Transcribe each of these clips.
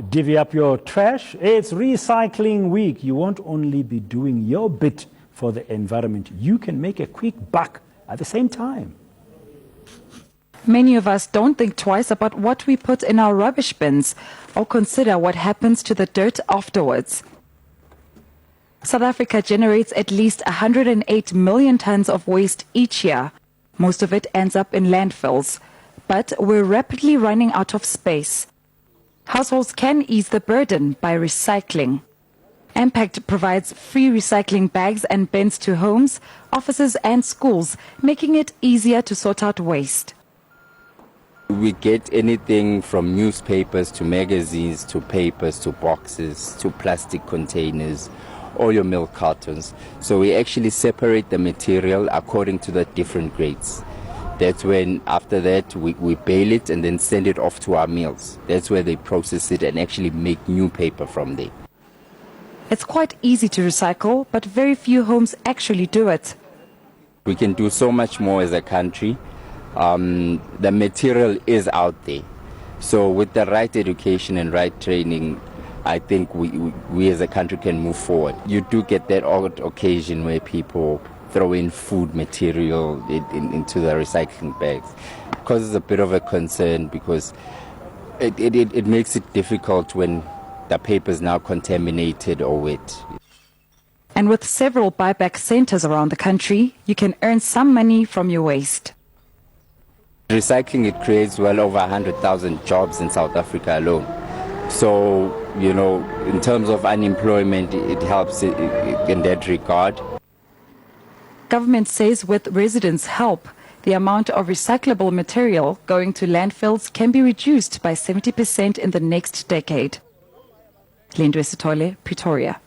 Divvy up your trash. It's recycling week. You won't only be doing your bit for the environment, you can make a quick buck at the same time. Many of us don't think twice about what we put in our rubbish bins or consider what happens to the dirt afterwards. South Africa generates at least 108 million tons of waste each year. Most of it ends up in landfills. But we're rapidly running out of space. Households can ease the burden by recycling. Mpact provides free recycling bags and bins to homes, offices and schools, making it easier to sort out waste. We get anything from newspapers to magazines to papers to boxes to plastic containers or your milk cartons. So we actually separate the material according to the different grades. That's when, after that, we bale it and then send it off to our mills. That's where they process it and actually make new paper from there. It's quite easy to recycle, but very few homes actually do it. We can do so much more as a country. The material is out there. So with the right education and right training, I think we as a country can move forward. You do get that odd occasion where people throw in food material into the recycling bags. It causes a bit of a concern because it makes it difficult when the paper is now contaminated or wet. And with several buyback centers around the country, you can earn some money from your waste. Recycling, it creates well over 100,000 jobs in South Africa alone. So, you know, in terms of unemployment, it helps in that regard. Government says with residents' help, the amount of recyclable material going to landfills can be reduced by 70% in the next decade. Lindwe Sitole, Pretoria.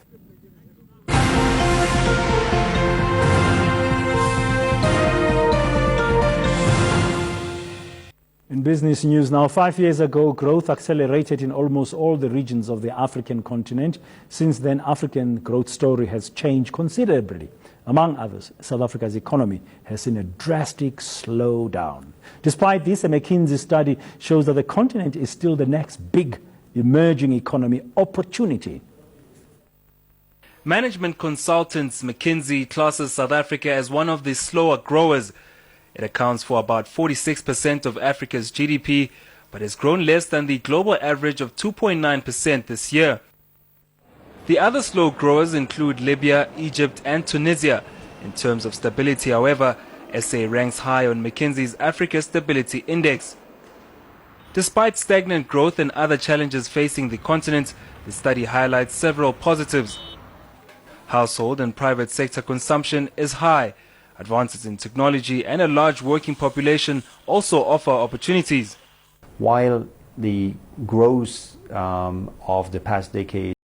In business news now, 5 years ago, growth accelerated in almost all the regions of the African continent. Since then, African growth story has changed considerably. Among others, South Africa's economy has seen a drastic slowdown. Despite this, a McKinsey study shows that the continent is still the next big emerging economy opportunity. Management consultants McKinsey classes South Africa as one of the slower growers. It accounts for about 46% of Africa's GDP, but has grown less than the global average of 2.9% this year. The other slow growers include Libya, Egypt and Tunisia. In terms of stability, however, SA ranks high on McKinsey's Africa Stability Index. Despite stagnant growth and other challenges facing the continent, the study highlights several positives. Household and private sector consumption is high. Advances in technology and a large working population also offer opportunities. While the growth of the past decade